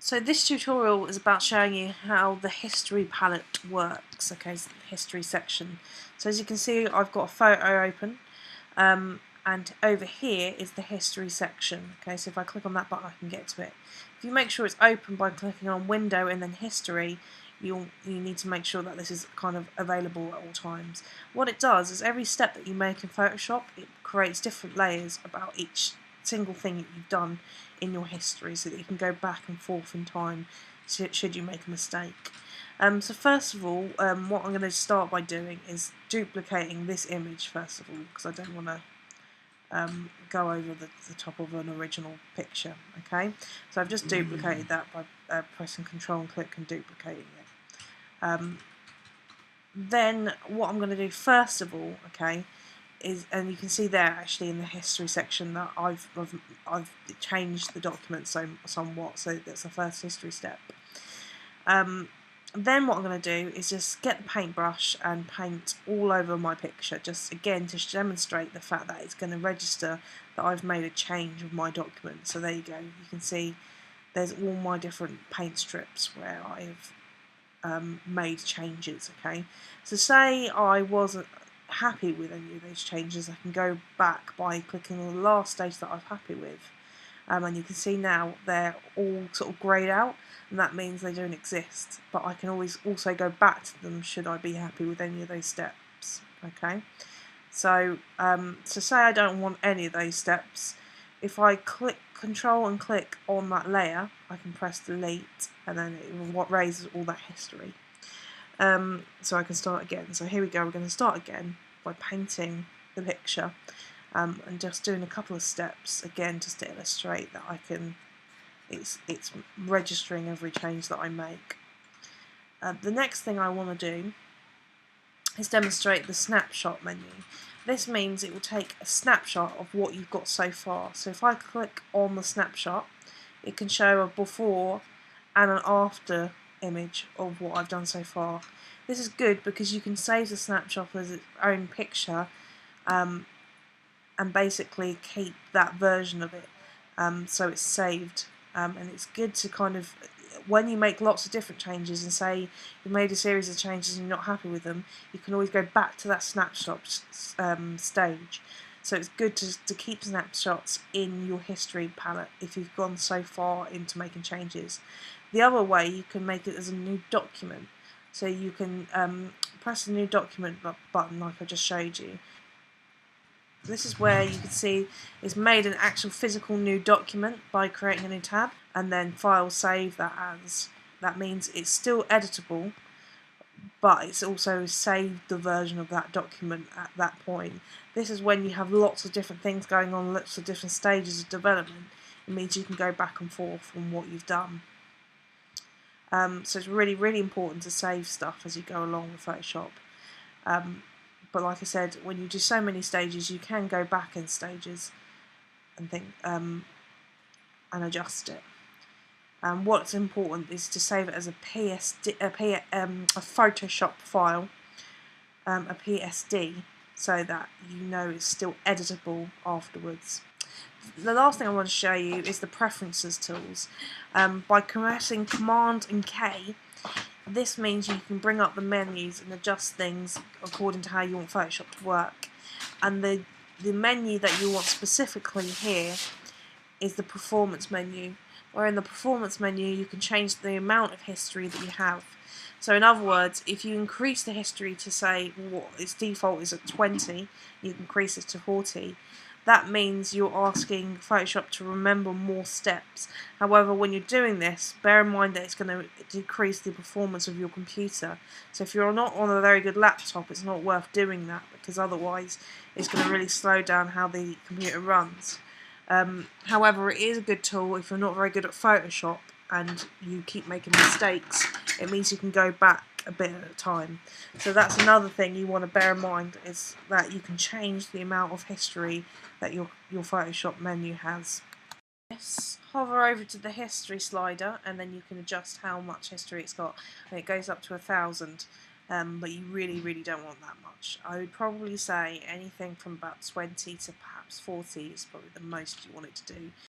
So this tutorial is about showing you how the history palette works. Okay, so the history section. So as you can see, I've got a photo open, and over here is the history section. Okay, so if I click on that button, I can get to it. If you make sure it's open by clicking on Window and then History, you need to make sure that this is kind of available at all times. What it does is every step that you make in Photoshop, it creates different layers about each single thing that you've done in your history, so that you can go back and forth in time should you make a mistake. So first of all, what I'm going to start by doing is duplicating this image first of all, because I don't want to go over the top of an original picture. Okay, so I've just duplicated that by pressing Control and click and duplicating it. Then what I'm going to do first of all, okay, is, and you can see there actually in the history section that I've changed the document somewhat, so that's the first history step. Then what I'm going to do is just get the paintbrush and paint all over my picture, just again to demonstrate the fact that it's going to register that I've made a change with my document. So there you go, you can see there's all my different paint strips where I've made changes. Okay, so say I wasn't happy with any of those changes, I can go back by clicking on the last stage that I'm happy with, and you can see now they're all sort of greyed out, and that means they don't exist, but I can always also go back to them should I be happy with any of those steps. Okay, so say I don't want any of those steps, if I click Control and click on that layer, I can press delete, and then it will raises all that history. So I can start again. So here we go, we're going to start again by painting the picture, and just doing a couple of steps again just to illustrate that I can, it's registering every change that I make. The next thing I want to do is demonstrate the snapshot menu. This means it will take a snapshot of what you've got so far. So if I click on the snapshot, it can show a before and an after image of what I've done so far. This is good because you can save the snapshot as its own picture, and basically keep that version of it, so it's saved, and it's good to kind of, when you make lots of different changes and say you've made a series of changes and you're not happy with them, you can always go back to that snapshot stage. So it's good to keep snapshots in your history palette if you've gone so far into making changes. The other way, you can make it as a new document. So you can press the new document button like I just showed you. This is where you can see it's made an actual physical new document by creating a new tab, and then file save that as. That means it's still editable, but it's also saved the version of that document at that point. This is when you have lots of different things going on, lots of different stages of development. It means you can go back and forth on what you've done. So it's really, really important to save stuff as you go along with Photoshop. But like I said, when you do so many stages, you can go back in stages and and adjust it. What's important is to save it as a Photoshop file, a PSD, so that you know it's still editable afterwards. The last thing I want to show you is the preferences tools. By pressing Command and K, this means you can bring up the menus and adjust things according to how you want Photoshop to work. And the menu that you want specifically here is the performance menu, where in the performance menu you can change the amount of history that you have. So in other words, if you increase the history to say what its default is at 20, you can increase it to 40. That means you're asking Photoshop to remember more steps. However, when you're doing this, bear in mind that it's going to decrease the performance of your computer. So if you're not on a very good laptop, it's not worth doing that, because otherwise it's going to really slow down how the computer runs. However, it is a good tool if you're not very good at Photoshop and you keep making mistakes. It means you can go back a bit at a time. So that's another thing you want to bear in mind, is that you can change the amount of history that your Photoshop menu has. Yes, hover over to the history slider and then you can adjust how much history it's got, and it goes up to 1,000, but you really, really don't want that much. I would probably say anything from about 20 to perhaps 40 is probably the most you want it to do.